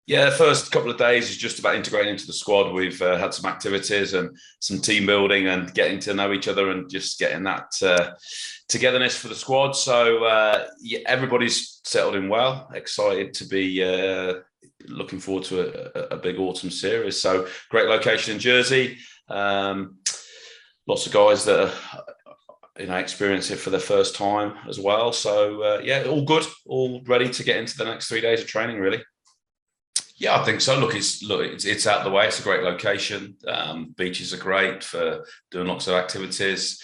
Yeah, the first couple of days is just about integrating into the squad. We've had some activities and some team building and getting to know each other and just getting that togetherness for the squad. So yeah, everybody's settled in well. Excited to be looking forward to a big autumn series. So great location in Jersey. Lots of guys that are experience it for the first time as well. So yeah, all good, all ready to get into the next 3 days of training. Really. Yeah, I think so. It's out of the way. It's a great location. Beaches are great for doing lots of activities.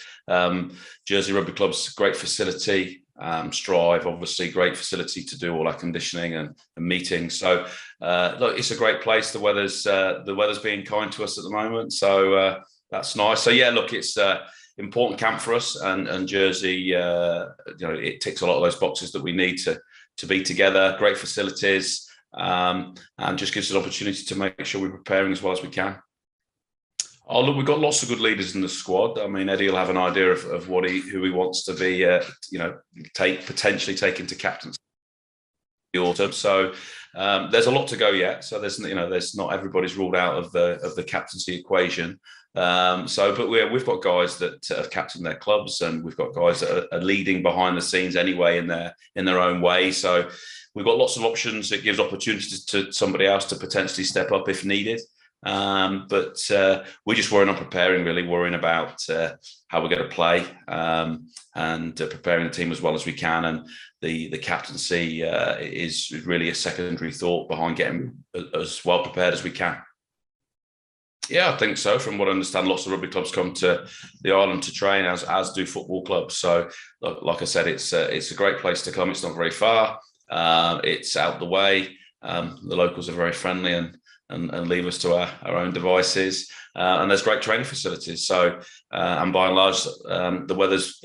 Jersey Rugby Club's a great facility. Strive, obviously, great facility to do all our conditioning and meetings. So, look, it's a great place. The weather's being kind to us at the moment, so that's nice. So, yeah, look, it's important camp for us, and Jersey, it ticks a lot of those boxes that we need to be together. Great facilities. And just gives us an opportunity to make sure we're preparing as well as we can. Oh, look, we've got lots of good leaders in the squad. I mean, Eddie will have an idea of who he wants to be, potentially take into captaincy the autumn. So there's a lot to go yet. So there's not everybody's ruled out of the captaincy equation. But we've got guys that have captained their clubs, and we've got guys that are leading behind the scenes anyway in their own way. So we've got lots of options. It gives opportunities to somebody else to potentially step up if needed. But we're just worrying on preparing, really worrying about how we're going to play and preparing the team as well as we can. And the captaincy is really a secondary thought behind getting as well prepared as we can. Yeah, I think so. From what I understand, lots of rugby clubs come to the island to train, as do football clubs. So, like I said, it's a great place to come. It's not very far. It's out the way. The locals are very friendly and leave us to our own devices. And there's great training facilities. So, and by and large, the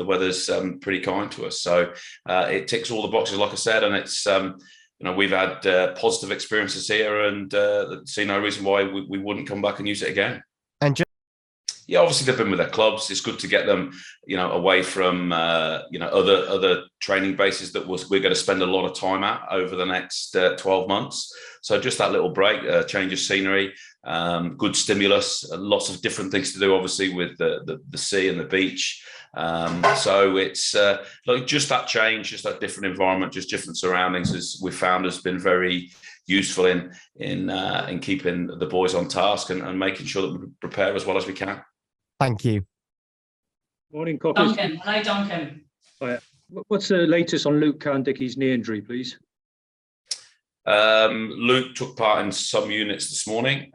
weather's pretty kind to us. So it ticks all the boxes, like I said, and it's we've had positive experiences here, and see no reason why we wouldn't come back and use it again. And yeah, obviously they've been with their clubs. It's good to get them, away from other training bases that we're going to spend a lot of time at over the next 12 months. So just that little break, change of scenery, good stimulus, lots of different things to do, obviously with the sea and the beach. So it's like just that change, just that different environment, just different surroundings, as we found has been very useful in keeping the boys on task and making sure that we prepare as well as we can. thank you. Morning, Cockers. Duncan. Hello, Duncan. Hi. What's the latest on Luke Cowan-Dickey's knee injury, please? Luke took part in some units this morning,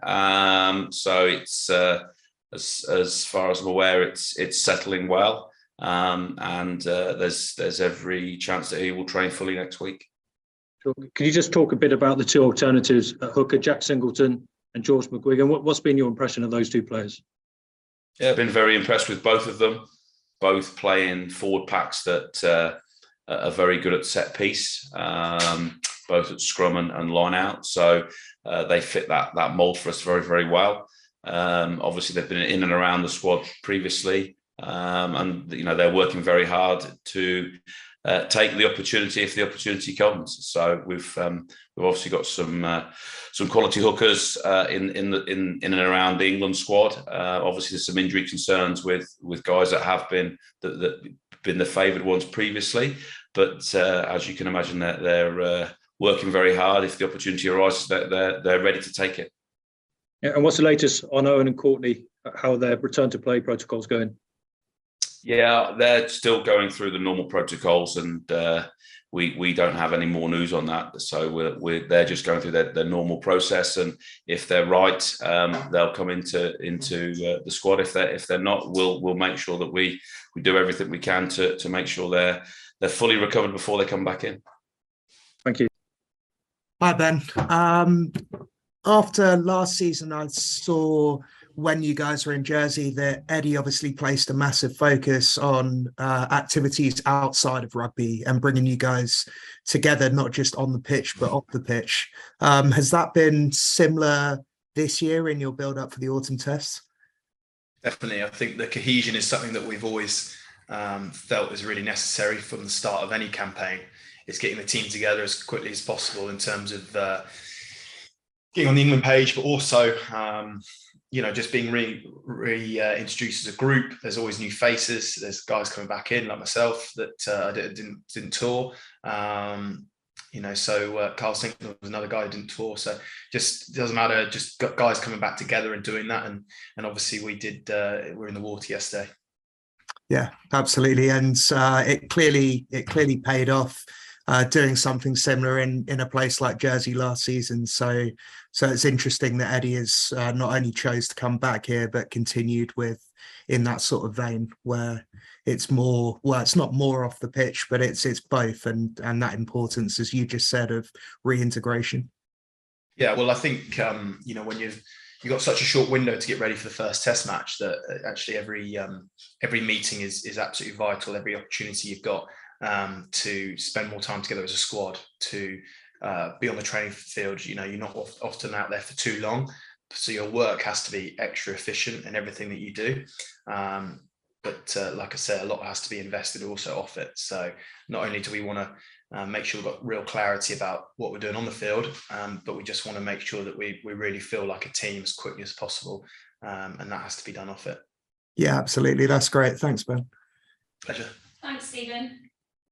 so it's as far as I'm aware, it's settling well, and there's every chance that he will train fully next week. Sure. Can you just talk a bit about the two alternatives at hooker, Jack Singleton and George McGuigan? What's been your impression of those two players? Yeah, I've been very impressed with both of them, both playing forward packs that are very good at set piece, both at scrum and line out. So they fit that mould for us very, very well. Obviously, they've been in and around the squad previously, and they're working very hard to take the opportunity if the opportunity comes. So we've obviously got some quality hookers in and around the England squad. Obviously, there's some injury concerns with guys that have been the favoured ones previously, but as you can imagine, they're working very hard. If the opportunity arises, they're ready to take it. Yeah, and what's the latest on Owen and Courtney? How their return to play protocols going? Yeah, they're still going through the normal protocols, and we don't have any more news on that. So they're just going through their normal process, and if they're right, they'll come into the squad. If they're not, we'll make sure that we do everything we can to make sure they're fully recovered before they come back in. Thank you. Hi, Ben. After last season, I saw when you guys were in Jersey that Eddie obviously placed a massive focus on activities outside of rugby and bringing you guys together, not just on the pitch, but off the pitch. Has that been similar this year in your build up for the autumn test? Definitely. I think the cohesion is something that we've always felt is really necessary from the start of any campaign. It's getting the team together as quickly as possible in terms of getting on the England page, but also just being introduced as a group. There's always new faces. There's guys coming back in like myself that I didn't tour. So Carl Sinkler was another guy who didn't tour. So just doesn't matter. Just got guys coming back together and doing that. And obviously we did. We're in the water yesterday. Yeah, absolutely, and it clearly paid off. Doing something similar in a place like Jersey last season. So it's interesting that Eddie has not only chose to come back here, but continued in that sort of vein where it's more, well, it's not more off the pitch, but it's both, and that importance, as you just said, of reintegration. Yeah, well, I think when you've got such a short window to get ready for the first Test match, that actually every meeting is absolutely vital. Every opportunity you've got to spend more time together as a squad, to be on the training field. You're not often out there for too long, so your work has to be extra efficient in everything that you do. But like I said, a lot has to be invested also off it. So not only do we want to make sure we've got real clarity about what we're doing on the field, but we just want to make sure that we really feel like a team as quickly as possible, and that has to be done off it. Yeah, absolutely. That's great. Thanks, Ben. Pleasure. Thanks, Stephen.